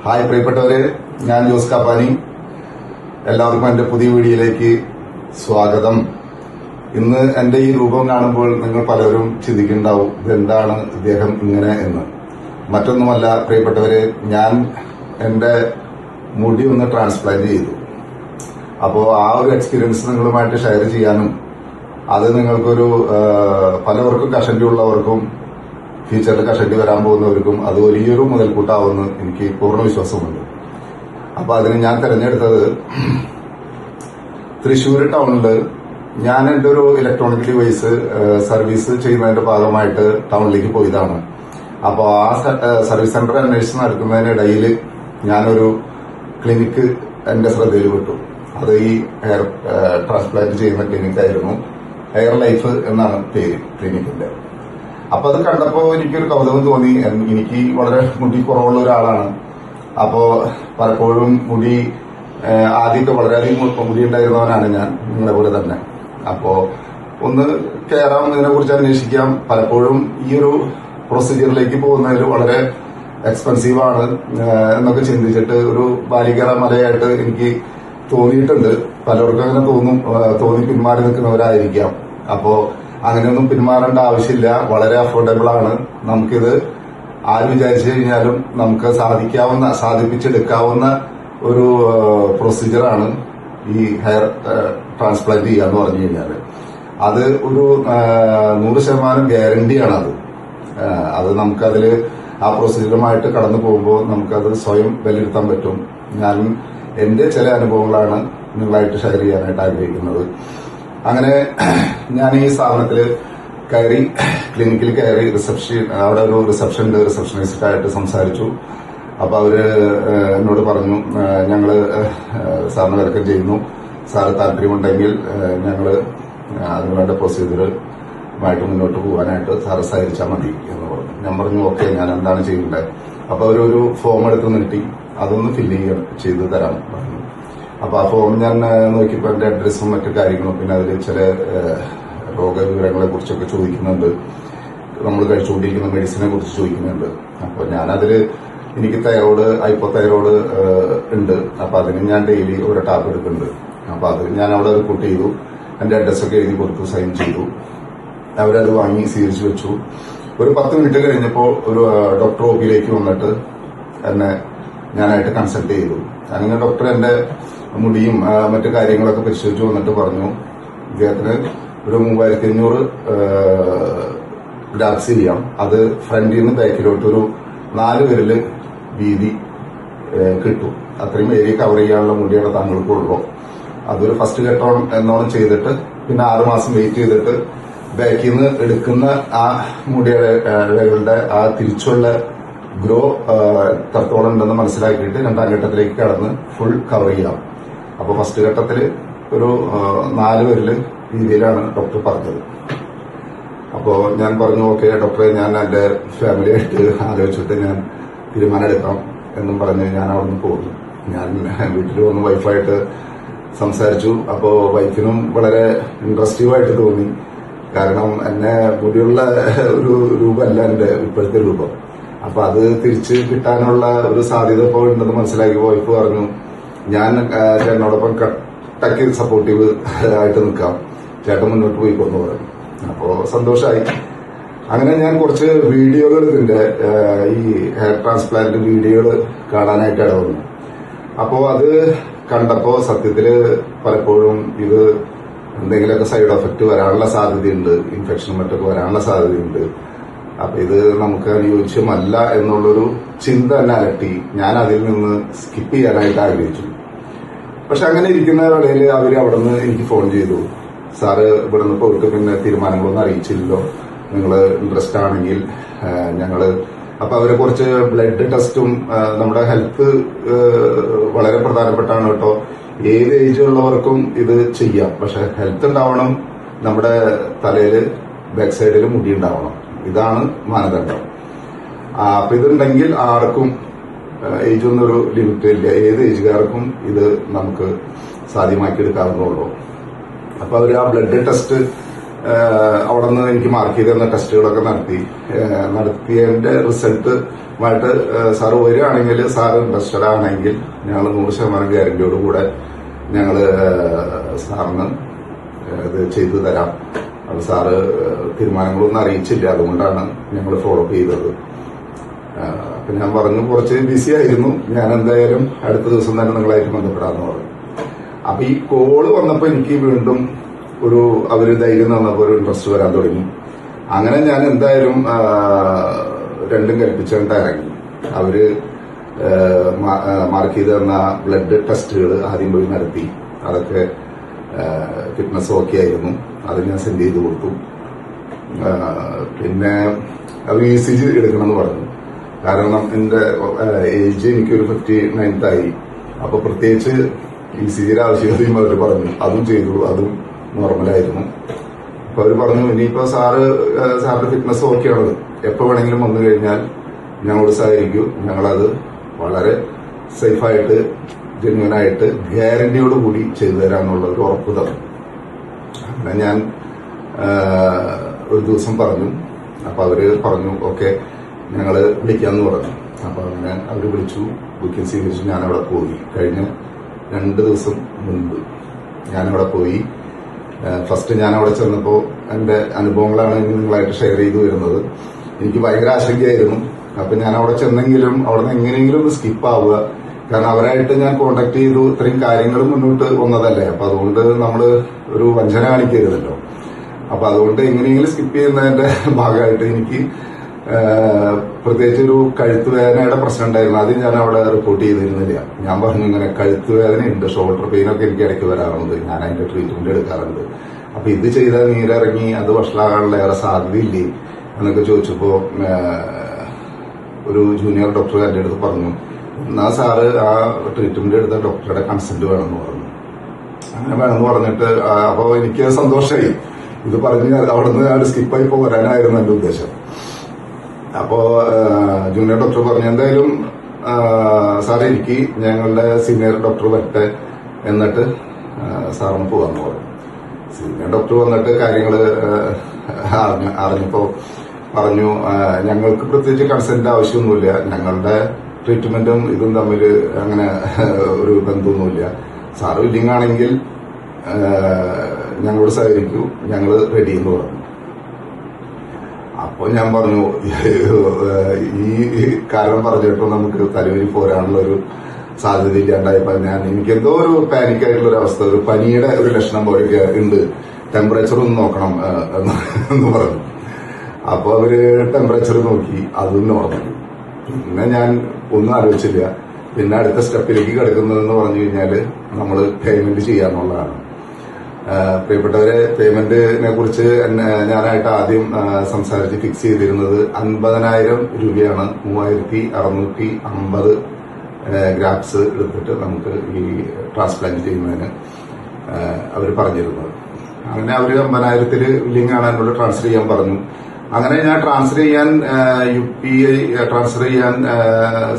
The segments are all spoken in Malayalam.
ഹായ് പ്രിയപ്പെട്ടവരെ, ഞാൻ ജോസ് കാപ്പാനി. എല്ലാവർക്കും എന്റെ പുതിയ വീഡിയോയിലേക്ക് സ്വാഗതം. ഇന്ന് എന്റെ ഈ രൂപം കാണുമ്പോൾ നിങ്ങൾ പലരും ചിന്തിക്കുന്നുണ്ടാവും, ഇതെന്താണ് ഇദ്ദേഹം ഇങ്ങനെ എന്ന്. മറ്റൊന്നുമല്ല പ്രിയപ്പെട്ടവരെ, ഞാൻ എന്റെ മുടി ഒന്ന് ട്രാൻസ്പ്ലാന്റ് ചെയ്തു. അപ്പോൾ ആ ഒരു എക്സ്പീരിയൻസ് നിങ്ങളുമായിട്ട് ഷെയർ ചെയ്യാനും അത് നിങ്ങൾക്കൊരു പലവർക്കും കഷണ്ടി ഉള്ളവർക്കും ഫ്യൂച്ചറിൽ കഷണ്ടി വരാൻ പോകുന്നവർക്കും അത് വലിയൊരു മുതൽക്കൂട്ടാവുമെന്ന് എനിക്ക് പൂർണ്ണ വിശ്വാസമുണ്ട്. അപ്പൊ അതിന് ഞാൻ തെരഞ്ഞെടുത്തത് തൃശ്ശൂർ ടൗണില് ഞാൻ എന്റെ ഒരു ഇലക്ട്രോണിക് ഡിവൈസ് സർവീസ് ചെയ്യുന്നതിന്റെ ഭാഗമായിട്ട് ടൗണിലേക്ക് പോയതാണ്. അപ്പോൾ ആ സർവീസ് സെന്റർ അന്വേഷിച്ച് നടക്കുന്നതിനിടയിൽ ഞാനൊരു ക്ലിനിക്ക് എന്റെ ശ്രദ്ധയിൽ വിട്ടു. അത് ഈ ഹെയർ ട്രാൻസ്പ്ലാന്റ് ചെയ്യുന്ന ക്ലിനിക്കായിരുന്നു. ഹെയർ ലൈഫ് എന്നാണ് പേര് ക്ലിനിക്കിന്റെ. അപ്പൊ അത് കണ്ടപ്പോ എനിക്കൊരു കൗതുകം തോന്നി. എനിക്ക് വളരെ മുടി കുറവുള്ള ഒരാളാണ്. അപ്പോ പലപ്പോഴും മുടി ആദ്യമൊക്കെ വളരെയധികം മുടി ഉണ്ടായിരുന്നവനാണ് ഞാൻ, നിങ്ങളെ പോലെ തന്നെ. അപ്പോ ഒന്ന് കയറാം, ഇതിനെ കുറിച്ച് അന്വേഷിക്കാം. പലപ്പോഴും ഈ ഒരു പ്രൊസീജിയറിലേക്ക് പോകുന്നതിൽ വളരെ എക്സ്പെൻസീവ് ആണ് എന്നൊക്കെ ചിന്തിച്ചിട്ട് ഒരു ബാലികേറ മലയായിട്ട് എനിക്ക് തോന്നിയിട്ടുണ്ട്. പലർക്കും അങ്ങനെ തോന്നി പിന്മാറി നിൽക്കുന്നവരായിരിക്കാം. അപ്പോ അങ്ങനെയൊന്നും പിന്മാറേണ്ട ആവശ്യമില്ല. വളരെ അഫോർഡബിൾ ആണ്. നമുക്കിത് ആര് വിചാരിച്ചു കഴിഞ്ഞാലും നമുക്ക് സാധിപ്പിച്ചെടുക്കാവുന്ന ഒരു പ്രൊസീജിയറാണ് ഈ ഹെയർ ട്രാൻസ്പ്ലാന്റ് ചെയ്യുക എന്ന് പറഞ്ഞു കഴിഞ്ഞാൽ. അത് ഒരു 100% ഗ്യാരണ്ടിയാണ്. അത് നമുക്കതില് ആ പ്രൊസീജിയറുമായിട്ട് കടന്നു പോകുമ്പോൾ നമുക്കത് സ്വയം വിലയിരുത്താൻ പറ്റും. ഞാൻ എന്റെ ചില അനുഭവങ്ങളാണ് നിങ്ങളായിട്ട് ഷെയർ ചെയ്യാനായിട്ട് ആഗ്രഹിക്കുന്നത്. അങ്ങനെ ഞാൻ ഈ സ്ഥാപനത്തിൽ കയറി, ക്ലിനിക്കിൽ കയറി, അവിടെ ഒരു റിസപ്ഷനിസ്റ്റായിട്ട് സംസാരിച്ചു. അപ്പൊ അവര് എന്നോട് പറഞ്ഞു, ഞങ്ങള് സാറിന് വെൽക്കം ചെയ്യുന്നു, സാറ് താല്പര്യമുണ്ടെങ്കിൽ ഞങ്ങള് അതിനുവേണ്ട പ്രൊസീജിയറുമായിട്ട് മുന്നോട്ട് പോകാനായിട്ട് സാറ് സഹകരിച്ചാൽ മതി എന്ന് പറഞ്ഞു. ഞാൻ പറഞ്ഞു ഓക്കെ, ഞാൻ എന്താണ് ചെയ്യേണ്ടത്. അപ്പൊ അവരൊരു ഫോം എടുത്ത് നീട്ടി, അതൊന്ന് ഫില്ല് ചെയ്ത് തരാൻ പറഞ്ഞു. അപ്പൊ ആ ഫോം ഞാൻ നോക്കിയപ്പോൾ എന്റെ അഡ്രസ്സും മറ്റു കാര്യങ്ങളും, പിന്നെ അതിൽ ചില രോഗവിവരങ്ങളെ കുറിച്ചൊക്കെ ചോദിക്കുന്നുണ്ട്, നമ്മൾ കഴിച്ചുകൊണ്ടിരിക്കുന്ന മെഡിസിനെ കുറിച്ച് ചോദിക്കുന്നുണ്ട്. അപ്പൊ ഞാനതില് എനിക്ക് ഹൈപ്പോതൈറോയ്ഡ് ഉണ്ട്. അപ്പൊ അതിന് ഞാൻ ഡെയിലി ഒരു ടാപ്പ് എടുക്കുന്നുണ്ട്. അപ്പൊ അത് ഞാൻ അവിടെ റിപ്പോർട്ട് ചെയ്തു, എന്റെ അഡ്രസ്സൊക്കെ എഴുതി കൊടുത്തു, സൈൻ ചെയ്തു. അവരത് വാങ്ങി സ്വീകരിച്ചു വെച്ചു. ഒരു 10 മിനിറ്റ് കഴിഞ്ഞപ്പോൾ ഒരു ഡോക്ടർ ഒപിയിലേക്ക് വന്നിട്ട് എന്നെ ഞാനായിട്ട് കൺസൾട്ട് ചെയ്തു. അങ്ങനെ ഡോക്ടർ എന്റെ മുടിയും മറ്റു കാര്യങ്ങളൊക്കെ പരിശോധിച്ചു വന്നിട്ട് പറഞ്ഞു, ഇദ്ദേഹത്തിന് ഒരു 3500 ഗ്രാഫ്സ് ചെയ്യാം. അത് ഫ്രണ്ടിൽ നിന്ന് ബാക്കിലോട്ട് ഒരു 4 വിരല് വീതി കിട്ടും. അത്രയും ഏരിയ കവർ ചെയ്യാനുള്ള മുടിയാണ് താങ്കൾക്കുള്ളൂ. അതൊരു ഫസ്റ്റ് ഘട്ടം എന്നോണം ചെയ്തിട്ട് പിന്നെ 6 മാസം വെയിറ്റ് ചെയ്തിട്ട് ബാക്കിൽ നിന്ന് എടുക്കുന്ന ആ മുടിയുടെ ആ തിരിച്ചുള്ള ഗ്രോ എത്രത്തോളം ഉണ്ടെന്ന് മനസ്സിലാക്കിയിട്ട് 2ാം ഘട്ടത്തിലേക്ക് കടന്ന് ഫുൾ കവർ ചെയ്യാം. അപ്പൊ ഫസ്റ്റ് ഘട്ടത്തിൽ ഒരു 4 വിരല് രീതിയിലാണ് ഡോക്ടർ പറഞ്ഞത്. അപ്പോ ഞാൻ പറഞ്ഞു ഓക്കെ ഡോക്ടറെ, ഞാൻ എന്റെ ഫാമിലിയായിട്ട് ആലോചിച്ചിട്ട് ഞാൻ തീരുമാനം എടുക്കാം എന്നും പറഞ്ഞ് ഞാൻ അവിടെ നിന്ന് പോകുന്നു. ഞാൻ വീട്ടിൽ വന്ന് വൈഫായിട്ട് സംസാരിച്ചു. അപ്പോ വൈഫിനും വളരെ ഇൻട്രസ്റ്റീവായിട്ട് തോന്നി. കാരണം എന്നെ മുടിയുള്ള ഒരു രൂപമല്ല എന്റെ ഇപ്പോഴത്തെ രൂപം. അപ്പൊ അത് തിരിച്ച് കിട്ടാനുള്ള ഒരു സാധ്യത ഇപ്പോൾ ഉണ്ടെന്ന് മനസ്സിലാക്കി വൈഫ് പറഞ്ഞു, ഞാൻ ചേട്ടനോടൊപ്പം കട്ടക്ക് സപ്പോർട്ടീവ് ആയിട്ട് നിൽക്കാം, ചേട്ടൻ മുന്നോട്ട് പോയിക്കൊന്നു പറഞ്ഞു. അപ്പോ സന്തോഷമായി. അങ്ങനെ ഞാൻ കുറച്ച് വീഡിയോകൾ ഇതിന്റെ ഈ ഹെയർ ട്രാൻസ്പ്ലാന്റ് വീഡിയോകൾ കാണാനായിട്ട് ഇടവന്നു. അപ്പോ അത് കണ്ടപ്പോ സത്യത്തില് പലപ്പോഴും ഇത് എന്തെങ്കിലുമൊക്കെ സൈഡ് എഫക്ട് വരാനുള്ള സാധ്യതയുണ്ട്, ഇൻഫെക്ഷനും മറ്റൊക്കെ വരാനുള്ള സാധ്യതയുണ്ട്. അപ്പൊ ഇത് നമുക്ക് അനുയോജ്യമല്ല എന്നുള്ളൊരു ചിന്ത എന്നെ അലട്ടി. ഞാൻ അതിൽ നിന്ന് സ്കിപ്പ് ചെയ്യാനായിട്ട് ആഗ്രഹിച്ചു. പക്ഷെ അങ്ങനെ ഇരിക്കുന്ന വേളയിൽ അവര് അവിടെ നിന്ന് എനിക്ക് ഫോൺ ചെയ്തു, സാറ് ഇവിടെ നിന്ന് പോയിട്ട് പിന്നെ തീരുമാനങ്ങളൊന്നും അറിയിച്ചില്ലല്ലോ, നിങ്ങൾ ഇൻട്രസ്റ്റ് ആണെങ്കിൽ ഞങ്ങള്. അപ്പൊ അവരെ കുറച്ച് ബ്ലഡ് ടെസ്റ്റും, നമ്മുടെ ഹെൽത്ത് വളരെ പ്രധാനപ്പെട്ടാണ് കേട്ടോ. ഏത് ഏജ് ഉള്ളവർക്കും ഇത് ചെയ്യാം, പക്ഷെ ഹെൽത്ത് ഉണ്ടാവണം, നമ്മുടെ തലയില് ബാക്ക് സൈഡിൽ മുടി ഉണ്ടാവണം. ഇതാണ് മാനദണ്ഡം. അപ്പൊ ഇതുണ്ടെങ്കിൽ ആർക്കും ഏജ് ഒന്നൊരു ലിമിറ്റ് ഇല്ല, ഏത് ഏജുകാർക്കും ഇത് നമുക്ക് സാധ്യമാക്കി എടുക്കാവുന്നുള്ളൂ. അപ്പൊ അവര് ആ ബ്ലഡ് ടെസ്റ്റ് അവിടെ നിന്ന് എനിക്ക് മാർക്ക് ചെയ്ത് തന്ന ടെസ്റ്റുകളൊക്കെ നടത്തിയതിന്റെ റിസൾട്ടുമായിട്ട് സാറ് വരികയാണെങ്കിൽ സാറ് ഇൻട്രസ്റ്റഡ് ആണെങ്കിൽ ഞങ്ങൾ 100% ഗ്യാരണ്ടിയോട് കൂടെ ഞങ്ങൾ സാറിന് ഇത് ചെയ്തു തരാം. അത് സാറ് തീരുമാനങ്ങളൊന്നും അറിയിച്ചില്ല, അതുകൊണ്ടാണ് ഞങ്ങൾ ഫോളോ അപ്പ് ചെയ്തത്. അപ്പൊ ഞാൻ പറഞ്ഞു കുറച്ച് ബിസി ആയിരുന്നു, ഞാൻ എന്തായാലും അടുത്ത ദിവസം തന്നെ നിങ്ങളായിട്ട് ബന്ധപ്പെടാമെന്ന് പറഞ്ഞു. അപ്പൊ ഈ കോള് വന്നപ്പോ എനിക്ക് വീണ്ടും അവര് ധൈര്യം തന്നപ്പോ ഒരു ഇൻട്രസ്റ്റ് വരാൻ തുടങ്ങി. അങ്ങനെ ഞാൻ എന്തായാലും രണ്ടും കൽപ്പിച്ചുകൊണ്ട് ഇറങ്ങി. അവര് മാർക്ക് ചെയ്ത് തന്ന ബ്ലഡ് ടെസ്റ്റുകൾ ആദ്യം പോയി നടത്തി. അതൊക്കെ ഫിറ്റ്നസ് ഓക്കെ ആയിരുന്നു. അത് ഞാൻ സെൻഡ് ചെയ്ത് കൊടുത്തു. പിന്നെ അവർ ECG എടുക്കണമെന്ന് പറഞ്ഞു. കാരണം എന്റെ ഏജ് എനിക്കൊരു 59 ആയി. അപ്പൊ പ്രത്യേകിച്ച് ECGയുടെ ആവശ്യകതയും അവർ പറഞ്ഞു. അതും ചെയ്തു, അതും നോർമലായിരുന്നു. അപ്പൊ അവർ പറഞ്ഞു ഇനിയിപ്പോ സാറിന്റെ ഫിറ്റ്നസ് ഓക്കെയാണ്, എപ്പോ വേണമെങ്കിലും വന്നു കഴിഞ്ഞാൽ ഞങ്ങളോട് സഹകരിക്കൂ, ഞങ്ങളത് വളരെ സേഫായിട്ട് ജെന്യൂനായിട്ട് ഗ്യാരണ്ടിയോട് കൂടി ചെയ്തു തരാമെന്നുള്ള ഒരു ഉറപ്പ് തന്നു. അങ്ങനെ ഞാൻ ഒരു ദിവസം പറഞ്ഞു. അപ്പൊ അവര് പറഞ്ഞു ഓക്കെ ഞങ്ങള് വിളിക്കാന്ന് പറഞ്ഞു. അപ്പൊ അങ്ങനെ അവര് വിളിച്ചു, ബുക്കിംഗ് സ്വീകരിച്ചു. ഞാനവിടെ പോയി. കഴിഞ്ഞ 2 ദിവസം മുൻപ് ഞാനവിടെ പോയി. ഫസ്റ്റ് ഞാൻ അവിടെ ചെന്നപ്പോ എന്റെ അനുഭവങ്ങളാണ് നിങ്ങളായിട്ട് ഷെയർ ചെയ്തു വരുന്നത്. എനിക്ക് ഭയങ്കര ആശങ്കയായിരുന്നു. അപ്പൊ ഞാൻ അവിടെ ചെന്നെങ്കിലും അവിടെ നിന്ന് എങ്ങനെയെങ്കിലും ഒന്ന് സ്കിപ്പ് ആവുക, കാരണം അവരായിട്ട് ഞാൻ കോണ്ടാക്ട് ചെയ്തു, ഇത്രയും കാര്യങ്ങൾ മുന്നോട്ട് വന്നതല്ലേ. അപ്പൊ അതുകൊണ്ട് നമ്മള് ഒരു വഞ്ചന കാണിക്കരുതല്ലോ. അപ്പൊ അതുകൊണ്ട് എങ്ങനെയെങ്കിലും സ്കിപ്പ് ചെയ്യുന്നതിന്റെ ഭാഗമായിട്ട് എനിക്ക് പ്രത്യേകിച്ച് ഒരു കഴുത്തുവേദനയുടെ പ്രശ്നം ഉണ്ടായിരുന്നു. അത് ഞാൻ അവിടെ റിപ്പോർട്ട് ചെയ്തിരുന്നില്ല. ഞാൻ പറഞ്ഞു ഇങ്ങനെ കഴുത്തുവേദനയുണ്ട്, ഷോൾഡർ പെയിൻ ഒക്കെ എനിക്ക് ഇടയ്ക്ക് വരാറുണ്ട്, ഞാൻ അതിന്റെ ട്രീറ്റ്മെന്റ് എടുക്കാറുണ്ട്. അപ്പൊ ഇത് ചെയ്താൽ നീരിറങ്ങി അത് വഷളാകാനുള്ള ഏറെ സാധ്യതയില്ലേ എന്നൊക്കെ ചോദിച്ചപ്പോ ഒരു ജൂനിയർ ഡോക്ടർ എന്റെ അടുത്ത് പറഞ്ഞു എന്നാ സാറ് ആ ട്രീറ്റ്മെന്റ് എടുത്ത ഡോക്ടറുടെ കൺസെന്റ് വേണമെന്ന് പറഞ്ഞു. അങ്ങനെ വേണമെന്ന് പറഞ്ഞിട്ട് അപ്പൊ എനിക്ക് സന്തോഷമായി. ഇത് പറഞ്ഞ് അവിടുന്ന് സ്കിപ്പായി പോരാനായിരുന്നു എന്റെ ഉദ്ദേശം. അപ്പോ ജൂനിയർ ഡോക്ടർ പറഞ്ഞു എന്തായാലും സാർ എനിക്ക് ഞങ്ങളുടെ സീനിയർ ഡോക്ടർ വരട്ടെ, എന്നിട്ട് സാറിന് പോകാന്ന് പറഞ്ഞു. സീനിയർ ഡോക്ടർ വന്നിട്ട് കാര്യങ്ങള് അറിഞ്ഞപ്പോ പറഞ്ഞു ഞങ്ങൾക്ക് പ്രത്യേകിച്ച് കൺസെന്റ് ആവശ്യമൊന്നുമില്ല, ഞങ്ങളുടെ ട്രീറ്റ്മെന്റും ഇതും തമ്മിൽ അങ്ങനെ ഒരു ബന്ധമൊന്നുമില്ല, സാറ് വില്ലിംഗ് ആണെങ്കിൽ ഞങ്ങളോട് സഹകരിക്കൂ, ഞങ്ങൾ റെഡി എന്ന് പറഞ്ഞു. അപ്പൊ ഞാൻ പറഞ്ഞു ഈ കാരണം പറഞ്ഞിട്ടോ നമുക്ക് തലവരി പോരാനുള്ള ഒരു സാധ്യത ഇല്ലാണ്ടായപ്പോ എനിക്ക് എന്തോ ഒരു പാനിക് ആയിട്ടുള്ള ഒരു അവസ്ഥ, ഒരു പനിയുടെ ഒരു ലക്ഷണം പോലെയൊക്കെ ഉണ്ട്, ടെമ്പറേച്ചർ ഒന്ന് നോക്കണം എന്ന് പറഞ്ഞു. അപ്പൊ അവര് ടെമ്പറേച്ചർ നോക്കി, അതും നോർമൽ. പിന്നെ ഞാൻ ഒന്നും ആലോചിച്ചില്ല. പിന്നെ അടുത്ത സ്റ്റെപ്പിലേക്ക് കിടക്കുന്നതെന്ന് പറഞ്ഞു കഴിഞ്ഞാല് നമ്മള് പേയ്മെന്റ് ചെയ്യാന്നുള്ളതാണ്. പ്രിയപ്പെട്ടവരെ, പേയ്മെന്റിനെ കുറിച്ച് ഞാനായിട്ട് ആദ്യം സംസാരിച്ച് ഫിക്സ് ചെയ്തിരുന്നത് 50,000 രൂപയാണ്. 3,650 ഗ്രാഫ്സ് എടുത്തിട്ട് നമുക്ക് ഈ ട്രാൻസ്പ്ലാന്റ് ചെയ്യുന്നതിന് അവർ പറഞ്ഞിരുന്നത്. അങ്ങനെ അവർ 50,000 ലിങ്ക് ആണ് എന്നോട് ട്രാൻസ്ഫർ ചെയ്യാൻ പറഞ്ഞു. അങ്ങനെ ഞാൻ ട്രാൻസ്ഫർ ചെയ്യാൻ UPI ട്രാൻസ്ഫർ ചെയ്യാൻ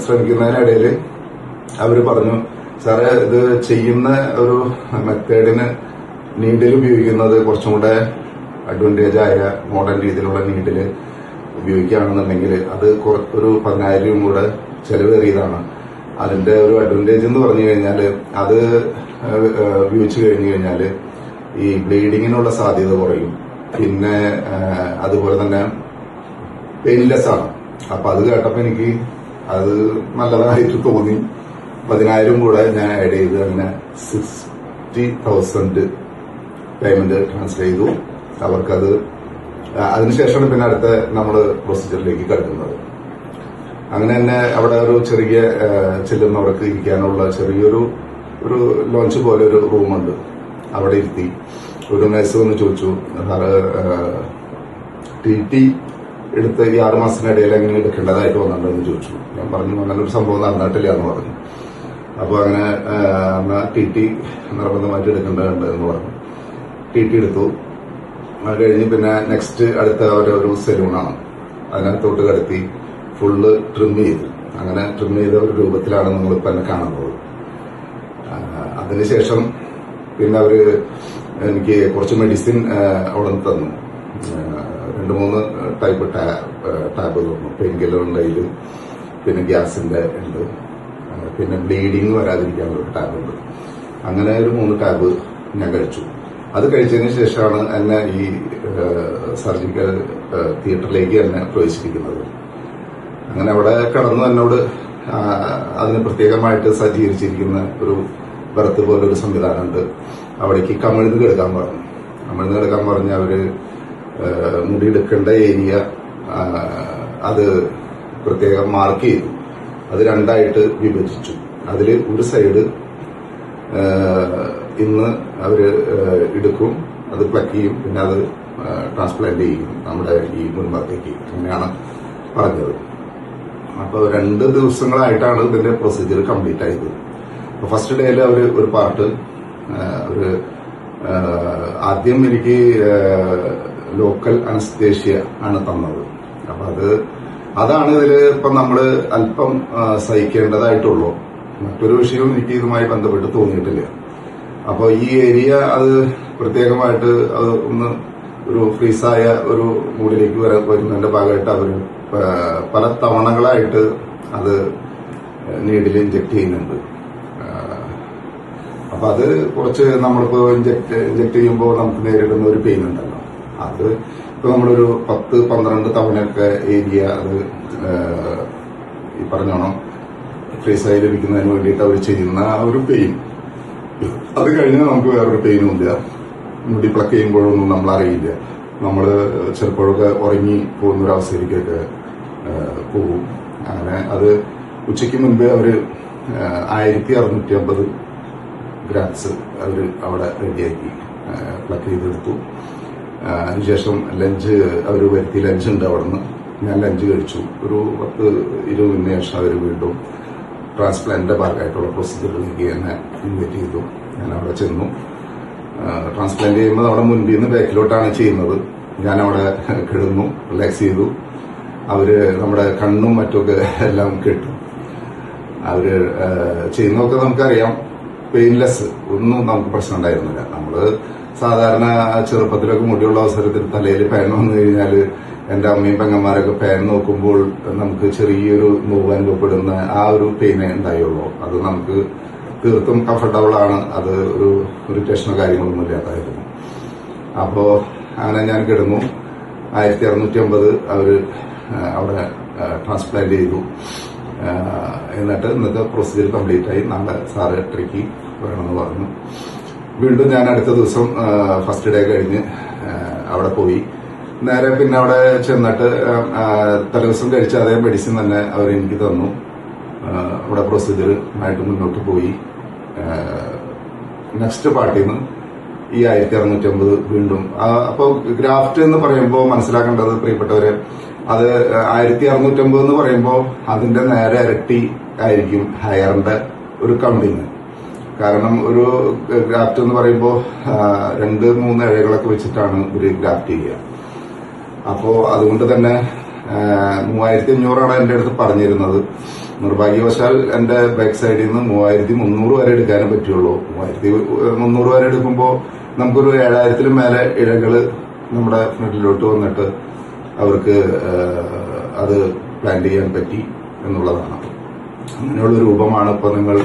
ശ്രമിക്കുന്നതിനിടയിൽ അവർ പറഞ്ഞു സാറേ ഇത് ചെയ്യുന്ന ഒരു മെത്തേഡിന് നീഡിൽ ഉപയോഗിക്കുന്നത് കുറച്ചും കൂടെ അഡ്വാൻറ്റേജ് ആയ മോഡേൺ രീതിയിലുള്ള നീഡിൽ ഉപയോഗിക്കുകയാണെന്നുണ്ടെങ്കിൽ അത് ഒരു 10,000 രൂപ കൂടെ ചെലവേറിയതാണ്. അതിന്റെ ഒരു അഡ്വാൻറ്റേജ് എന്ന് പറഞ്ഞു കഴിഞ്ഞാൽ അത് ഉപയോഗിച്ചു കഴിഞ്ഞു കഴിഞ്ഞാൽ ഈ ബ്ലീഡിങ്ങിനുള്ള സാധ്യത കുറയും. പിന്നെ അതുപോലെ തന്നെ പെയിൻലെസ് ആണ്. അപ്പൊ അത് കേട്ടപ്പോ എനിക്ക് അത് നല്ലതായിട്ട് തോന്നി. 10,000 കൂടെ ഞാൻ ആഡ് ചെയ്ത് അങ്ങനെ 60,000 പേയ്മെന്റ് ട്രാൻസ്ഫർ ചെയ്തു. അവർക്കത് അതിനുശേഷമാണ് പിന്നെ അടുത്ത നമ്മള് പ്രൊസീജിയറിലേക്ക് കിടക്കുന്നത്. അങ്ങനെ തന്നെ അവിടെ ഒരു ചെറിയ ചെല്ലുന്നവർക്ക് ഇരിക്കാനുള്ള ചെറിയൊരു ലോഞ്ച് പോലെ ഒരു റൂമുണ്ട്. അവിടെ ഇരുത്തി ഒരു നഴ്സ് വന്ന് ചോദിച്ചു സാറ് TT എടുത്ത് ഈ 6 മാസത്തിനിടയിൽ എങ്ങനെ എടുക്കേണ്ടതായിട്ട് വന്നിട്ടുണ്ടെന്ന് ചോദിച്ചു. ഞാൻ പറഞ്ഞു അങ്ങനെ ഒരു സംഭവം നടന്നിട്ടില്ല എന്ന് പറഞ്ഞു. അപ്പൊ അങ്ങനെ TT നിർബന്ധമായിട്ട് എടുക്കേണ്ടതുണ്ട് എന്ന് പറഞ്ഞു. TT എടുത്തു. അത് കഴിഞ്ഞ് പിന്നെ നെക്സ്റ്റ് അടുത്ത ഒരു സെലൂണാണ്, അതിനകത്തോട്ട് കടത്തി ഫുള്ള് ട്രിം ചെയ്തു. അങ്ങനെ ട്രിം ചെയ്ത ഒരു രൂപത്തിലാണ് നമ്മളിപ്പോ എന്നെ കാണുന്നത്. അതിനുശേഷം പിന്നെ അവര് എനിക്ക് കുറച്ച് മെഡിസിൻ അവിടെ നിന്ന് തന്നു. 2-3 ടൈപ്പ് ടാബ് തന്നു. പെയിൻ കില്ലർ ഉണ്ട് അതിൽ, പിന്നെ ഗ്യാസിന്റെ ഉണ്ട്, പിന്നെ ബ്ലീഡിങ് വരാതിരിക്കാനുള്ള ഒരു ടാബ് ഉണ്ട്. അങ്ങനെ ഒരു 3 ടാബ് ഞാൻ കഴിച്ചു. അത് കഴിച്ചതിന് ശേഷമാണ് എന്നെ ഈ സർജിക്കൽ തിയേറ്ററിലേക്ക് എന്നെ പ്രവേശിപ്പിക്കുന്നത്. അങ്ങനെ അവിടെ കടന്നു എന്നോട് അതിന് പ്രത്യേകമായിട്ട് സജ്ജീകരിച്ചിരിക്കുന്ന ഒരു ബർത്ത് പോലൊരു സംവിധാനമുണ്ട്. അവിടേക്ക് കമിഴ്ന്ന് കിടക്കാൻ പറഞ്ഞു. കമിഴ്ന്ന് കിടക്കാൻ പറഞ്ഞ് അവര് മുടിയെടുക്കേണ്ട ഏരിയ അത് പ്രത്യേകം മാർക്ക് ചെയ്തു. അത് 2ആയിട്ട് വിഭജിച്ചു. അതിൽ ഒരു സൈഡ് ഇന്ന് അവര് എടുക്കും, അത് പ്ലക്ക് ചെയ്യും, പിന്നെ അത് ട്രാൻസ്പ്ലാന്റ് ചെയ്യും നമ്മുടെ ഈ മുൻഭാഗത്തേക്ക്. അങ്ങനെയാണ് പറഞ്ഞത്. അപ്പോൾ 2 ദിവസങ്ങളായിട്ടാണ് ഇതിന്റെ പ്രൊസീജിയർ കംപ്ലീറ്റ് ആയത്. ഫസ്റ്റ് ഡേയിൽ അവർ ഒരു പാർട്ട് ഒരു ആദ്യം എനിക്ക് ലോക്കൽ അനസ്തേഷ്യ ആണ് തന്നത്. അപ്പൊ അതാണ് ഇതില് ഇപ്പം നമ്മള് അല്പം സഹിക്കേണ്ടതായിട്ടുള്ളൂ. മറ്റൊരു വിഷയവും എനിക്ക് ഇതുമായി ബന്ധപ്പെട്ട് തോന്നിയിട്ടില്ല. അപ്പൊ ഈ ഏരിയ അത് പ്രത്യേകമായിട്ട് അത് ഒന്ന് ഒരു ഫ്രീസായ ഒരു മൂഡിലേക്ക് വരുന്നതിന്റെ ഭാഗമായിട്ട് അവര് പല തവണകളായിട്ട് അത് നീഡിൽ ഇഞ്ചക്ട് ചെയ്യുന്നുണ്ട്. അപ്പൊ അത് കുറച്ച് നമ്മളിപ്പോ ഇഞ്ചക്ട് ചെയ്യുമ്പോൾ നമുക്ക് നേരിടുന്ന ഒരു പെയിൻ ഉണ്ടല്ലോ, അത് ഇപ്പൊ നമ്മളൊരു 10-12 തവണയൊക്കെ ഏരിയ അത് ഈ പറഞ്ഞോണം ഫ്രീസായി ലഭിക്കുന്നതിന് വേണ്ടിയിട്ട് അവർ ചെയ്യുന്ന ഒരു പെയിൻ. അത് കഴിഞ്ഞാൽ നമുക്ക് വേറൊരു പെയിനും ഇല്ല. മുടി പ്ലക്ക് ചെയ്യുമ്പോഴൊന്നും നമ്മൾ അറിയില്ല. നമ്മള് ചിലപ്പോഴൊക്കെ ഉറങ്ങി പോകുന്നൊരവസ്ഥയിലേക്കൊക്കെ പോകും. അങ്ങനെ അത് ഉച്ചയ്ക്ക് മുൻപേ അവര് 1650 ഗ്രാംസ് അവര് അവിടെ റെഡിയാക്കി പ്ലക്ക് ചെയ്തെടുത്തു. അതിനുശേഷം ലഞ്ച് അവർ വരുത്തി. ലഞ്ച് ഉണ്ട് അവിടെ നിന്ന്. ഞാൻ ലഞ്ച് കഴിച്ചു. ഒരു 10-20 മിനിറ്റിന് ശേഷം അവർ വീണ്ടും ട്രാൻസ്പ്ലാന്റിന്റെ ഭാഗമായിട്ടുള്ള പ്രൊസീജിയറിലേക്ക് എന്നെ ഇൻവൈറ്റ് ചെയ്തു. ഞാൻ അവിടെ ചെന്നു. ട്രാൻസ്പ്ലാന്റ് ചെയ്യുമ്പോൾ അവിടെ മുൻപിൽ നിന്ന് ബാക്കിലോട്ടാണ് ചെയ്യുന്നത്. ഞാൻ അവിടെ കിടന്നു, റിലാക്സ് ചെയ്തു. അവര് നമ്മുടെ കണ്ണും മറ്റൊക്കെ എല്ലാം കെട്ടു. അവര് ചെയ്യുന്നതൊക്കെ നമുക്കറിയാം. പെയിൻലെസ്, ഒന്നും നമുക്ക് പ്രശ്നം ഉണ്ടായിരുന്നില്ല. നമ്മള് സാധാരണ ചെറുപ്പത്തിലൊക്കെ മുടിയുള്ള അവസരത്തിൽ തലയിൽ പാൻ വന്നു കഴിഞ്ഞാൽ എന്റെ അമ്മയും പെങ്ങന്മാരൊക്കെ പാൻ നോക്കുമ്പോൾ നമുക്ക് ചെറിയൊരു നോവ് അനുഭവപ്പെടുന്ന ആ ഒരു പെയിനെ ഉണ്ടായുള്ളൂ. അത് നമുക്ക് തീർത്തും കംഫർട്ടബിൾ ആണ്. അത് ഒരു ഇറിറ്റേഷനോ കാര്യങ്ങളൊന്നും ഇല്ലാതായിരുന്നു. അപ്പോ അങ്ങനെ ഞാൻ കിടന്നു. 1650 അവര് അവിടെ ട്രാൻസ്പ്ലാന്റ് ചെയ്തു. എന്നിട്ട് ഇന്നത്തെ പ്രൊസീജിയർ കംപ്ലീറ്റ് ആയി. നാളെ 8:30 വരണമെന്ന് പറഞ്ഞു. വീണ്ടും ഞാൻ അടുത്ത ദിവസം ഫസ്റ്റ് ഡേ കഴിഞ്ഞ് അവിടെ പോയി. നേരെ പിന്നെ അവിടെ ചെന്നിട്ട് തലേദിവസം കഴിച്ച അതേ മെഡിസിൻ തന്നെ അവരെനിക്ക് തന്നു. അവിടെ പ്രൊസീജിയർ ആയിട്ട് മുന്നോട്ട് പോയി. നെക്സ്റ്റ് പാർട്ടിൽ നിന്ന് ഈ 1650 വീണ്ടും. അപ്പോൾ ഗ്രാഫ്റ്റ് എന്ന് പറയുമ്പോൾ മനസ്സിലാക്കേണ്ടത് പ്രിയപ്പെട്ടവരെ, അത് 1650 എന്ന് പറയുമ്പോൾ അതിന്റെ നേരെ ഇരട്ടി ആയിരിക്കും ഹയറിന്റെ ഒരു കൗണ്ടിങ്. കാരണം ഒരു ഗ്രാഫ്റ്റ് എന്ന് പറയുമ്പോൾ 2-3 ഇഴകളൊക്കെ വെച്ചിട്ടാണ് ഒരു ഗ്രാഫ്റ്റ് ചെയ്യുക. അപ്പോ അതുകൊണ്ട് തന്നെ 3500 എന്റെ അടുത്ത് പറഞ്ഞിരുന്നത്. നിർഭാഗ്യവശാൽ എന്റെ ബാക്ക് സൈഡിൽ നിന്ന് 3300 വരെ എടുക്കാനേ പറ്റുള്ളൂ. 3300 വരെ എടുക്കുമ്പോൾ നമുക്കൊരു 7000-ലും മേലെ ഇഴകള് നമ്മുടെ ഫ്രണ്ടിലോട്ട് വന്നിട്ട് അവർക്ക് അത് പ്ലാൻ ചെയ്യാൻ പറ്റി എന്നുള്ളതാണ്. അങ്ങനെയുള്ള രൂപമാണ് ഇപ്പൊ നിങ്ങൾ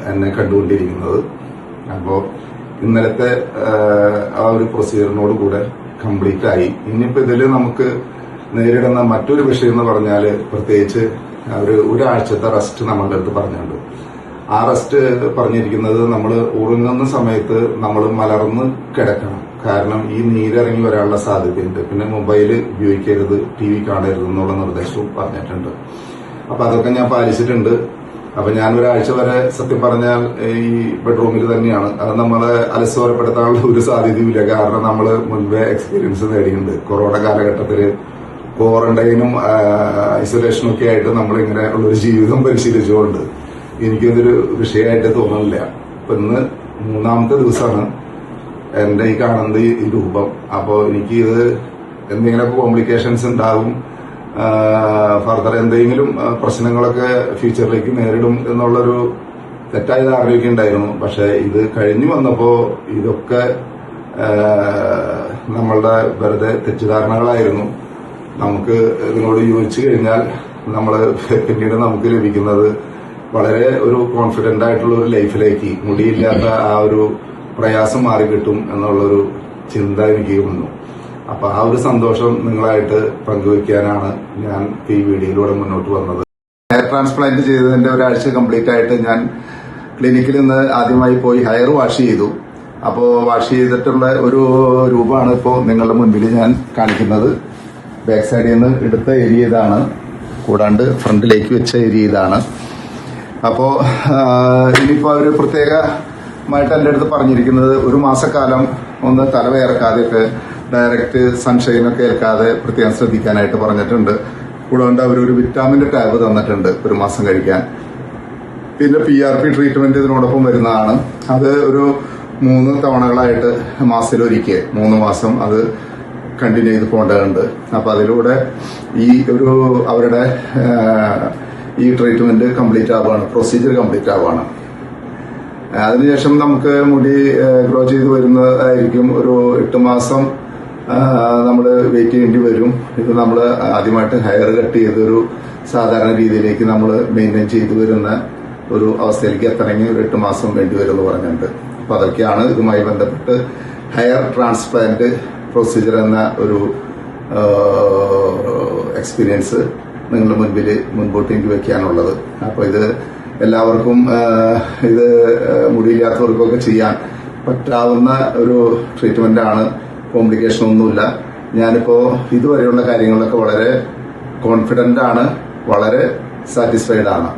എന്നെ കണ്ടുകൊണ്ടിരിക്കുന്നത്. അപ്പോ ഇന്നലത്തെ ആ ഒരു പ്രൊസീജിയറിനോട് കൂടെ കംപ്ലീറ്റ് ആയി. ഇനിയിപ്പോ ഇതില് നമുക്ക് നേരിടുന്ന മറ്റൊരു വിഷയം എന്ന് പറഞ്ഞാല്, പ്രത്യേകിച്ച് ഒരാഴ്ചത്തെ റെസ്റ്റ് നമ്മളുടെ അടുത്ത് പറഞ്ഞിട്ടുണ്ട്. ആ റെസ്റ്റ് പറഞ്ഞിരിക്കുന്നത് നമ്മൾ ഉറങ്ങുന്ന സമയത്ത് നമ്മൾ മലർന്ന് കിടക്കണം. കാരണം ഈ നീരിറങ്ങി വരാനുള്ള സാധ്യതയുണ്ട്. പിന്നെ മൊബൈൽ ഉപയോഗിക്കരുത്, TV കാണരുത് എന്നുള്ള നിർദ്ദേശവും പറഞ്ഞിട്ടുണ്ട്. അപ്പൊ അതൊക്കെ ഞാൻ പാലിച്ചിട്ടുണ്ട്. അപ്പൊ ഞാൻ ഒരാഴ്ച വരെ സത്യം പറഞ്ഞാൽ ഈ ബെഡ്റൂമിൽ തന്നെയാണ്. അത് നമ്മളെ അലസോരപ്പെടുത്താനുള്ള ഒരു സാധ്യതയുമില്ല. കാരണം നമ്മൾ മുൻപേ എക്സ്പീരിയൻസ് നേടിയിട്ടുണ്ട്. കൊറോണ കാലഘട്ടത്തില് ക്വാറന്റൈനും ഐസൊലേഷനും ഒക്കെ ആയിട്ട് നമ്മളിങ്ങനെ ഉള്ളൊരു ജീവിതം പരിശീലിച്ചുകൊണ്ട് എനിക്കിതൊരു വിഷയമായിട്ട് തോന്നുന്നില്ല. ഇപ്പൊ ഇന്ന് 3ാമത്തെ ദിവസമാണ് എന്റെ ഈ കാണുന്നത് ഈ രൂപം. അപ്പോ എനിക്ക് ഇത് എന്തെങ്കിലുമൊക്കെ കോംപ്ലിക്കേഷൻസ് ഉണ്ടാകും, ഫർദർ എന്തെങ്കിലും പ്രശ്നങ്ങളൊക്കെ ഫ്യൂച്ചറിലേക്ക് നേരിടും എന്നുള്ളൊരു തെറ്റായ ധാരണയൊക്കെ ഉണ്ടായിരുന്നു. പക്ഷെ ഇത് കഴിഞ്ഞു വന്നപ്പോ ഇതൊക്കെ നമ്മളുടെ വെറുതെ തെറ്റിദ്ധാരണകളായിരുന്നു. നമുക്ക് ഇതിനോട് യോജിച്ചു കഴിഞ്ഞാൽ പിന്നീട് നമുക്ക് ലഭിക്കുന്നത് വളരെ ഒരു കോൺഫിഡന്റ് ആയിട്ടുള്ള ഒരു ലൈഫിലേക്ക്, മുടിയില്ലാത്ത ആ ഒരു പ്രയാസം മാറിക്കിട്ടും എന്നുള്ളൊരു ചിന്ത എനിക്ക് വന്നു. അപ്പൊ ആ ഒരു സന്തോഷം നിങ്ങളായിട്ട് പങ്കുവയ്ക്കാനാണ് ഞാൻ ഈ വീഡിയോയിലൂടെ മുന്നോട്ട് വന്നത്. ഹെയർ ട്രാൻസ്പ്ലാന്റ് ചെയ്തതിന്റെ ഒരാഴ്ച കംപ്ലീറ്റ് ആയിട്ട് ഞാൻ ക്ലിനിക്കിൽ നിന്ന് ആദ്യമായി പോയി ഹെയർ വാഷ് ചെയ്തു. അപ്പോൾ വാഷ് ചെയ്തിട്ടുള്ള ഒരു രൂപമാണ് ഇപ്പോൾ നിങ്ങളുടെ മുൻപിൽ ഞാൻ കാണിക്കുന്നത്. ബാക്ക് സൈഡിൽ നിന്ന് എടുത്ത ഏരിയ ഇതാണ്, കൂടാണ്ട് ഫ്രണ്ടിലേക്ക് വെച്ച ഏരിയ ഇതാണ്. അപ്പോൾ ഇനിയിപ്പോൾ അവർ പ്രത്യേകമായിട്ട് എൻ്റെ അടുത്ത് പറഞ്ഞിരിക്കുന്നത് ഒരു മാസക്കാലം ഒന്ന് തലവേർക്കാതെയൊക്കെ ഡയറക്റ്റ് സൺഷൈനൊക്കെ ഏൽക്കാതെ പ്രത്യേകം ശ്രദ്ധിക്കാനായിട്ട് പറഞ്ഞിട്ടുണ്ട്. കൂടാണ്ട് അവരൊരു വിറ്റാമിൻ്റെ ടാബ് തന്നിട്ടുണ്ട് ഒരു മാസം കഴിക്കാൻ. പിന്നെ PRP ട്രീറ്റ്മെന്റ് ഇതിനോടൊപ്പം വരുന്നതാണ്. അത് ഒരു 3 തവണകളായിട്ട് മാസത്തിലൊരിക്കൽ 3 മാസം അത് കണ്ടിന്യൂ ചെയ്ത് പോകേണ്ടതുണ്ട്. അപ്പൊ അതിലൂടെ ഈ ഒരു അവരുടെ ഈ ട്രീറ്റ്മെന്റ് കംപ്ലീറ്റ് ആവുകയാണ്, പ്രൊസീജിയർ കംപ്ലീറ്റ് ആവുകയാണ്. അതിനുശേഷം നമുക്ക് മുടി ഗ്രോ ചെയ്ത് വരുന്നതായിരിക്കും. ഒരു 8 മാസം നമ്മൾ വെയിറ്റ് ചെയ്യേണ്ടി വരും. ഇത് നമ്മൾ ആദ്യമായിട്ട് ഹെയർ കട്ട് ചെയ്തൊരു സാധാരണ രീതിയിലേക്ക് നമ്മൾ മെയിൻറ്റെയിൻ ചെയ്തു വരുന്ന ഒരു അവസ്ഥയിലേക്ക് എത്തണമെങ്കിൽ ഒരു 8 മാസം വേണ്ടി വരും എന്ന് പറഞ്ഞിട്ടുണ്ട്. അപ്പൊ അതൊക്കെയാണ് ഇതുമായി ബന്ധപ്പെട്ട് ഹെയർ ട്രാൻസ്പ്ലാന്റ് പ്രൊസീജിയർ എന്ന ഒരു എക്സ്പീരിയൻസ് നിങ്ങളുടെ മുൻപിൽ മുൻപോട്ട് എനിക്ക് വെക്കാനുള്ളത്. അപ്പോൾ ഇത് എല്ലാവർക്കും ഇത് മുടിയില്ലാത്തവർക്കൊക്കെ ചെയ്യാൻ പറ്റാവുന്ന ഒരു ട്രീറ്റ്മെന്റ് ആണ്. കോംപ്ലിക്കേഷൻ ഒന്നുമില്ല. ഞാനിപ്പോ ഇതുവരെയുള്ള കാര്യങ്ങളിലൊക്കെ വളരെ കോൺഫിഡന്റ് ആണ്, വളരെ സാറ്റിസ്ഫൈഡ് ആണ്.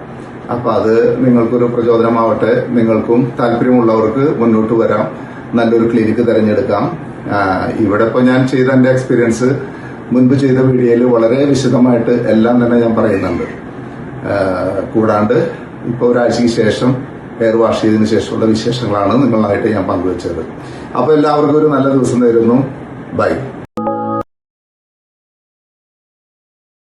അപ്പൊ അത് നിങ്ങൾക്കൊരു പ്രചോദനമാവട്ടെ. നിങ്ങൾക്കും താല്പര്യമുള്ളവർക്ക് മുന്നോട്ട് വരാം, നല്ലൊരു ക്ലിനിക്ക് തിരഞ്ഞെടുക്കാം. ഇവിടെ ഇപ്പോൾ ഞാൻ ചെയ്ത എന്റെ എക്സ്പീരിയൻസ് മുൻപ് ചെയ്ത വീഡിയോയിൽ വളരെ വിശദമായിട്ട് എല്ലാം തന്നെ ഞാൻ പറയുന്നുണ്ട്. കൂടാണ്ട് ഇപ്പോൾ ഒരാഴ്ചയ്ക്ക് ശേഷം ഹെയർ വാഷ് ചെയ്തതിനു ശേഷമുള്ള വിശേഷങ്ങളാണ് നിങ്ങളായിട്ട് ഞാൻ പങ്കുവച്ചത്. അപ്പോൾ എല്ലാവർക്കും ഒരു നല്ല ദിവസം നേരുന്നു. ബൈ.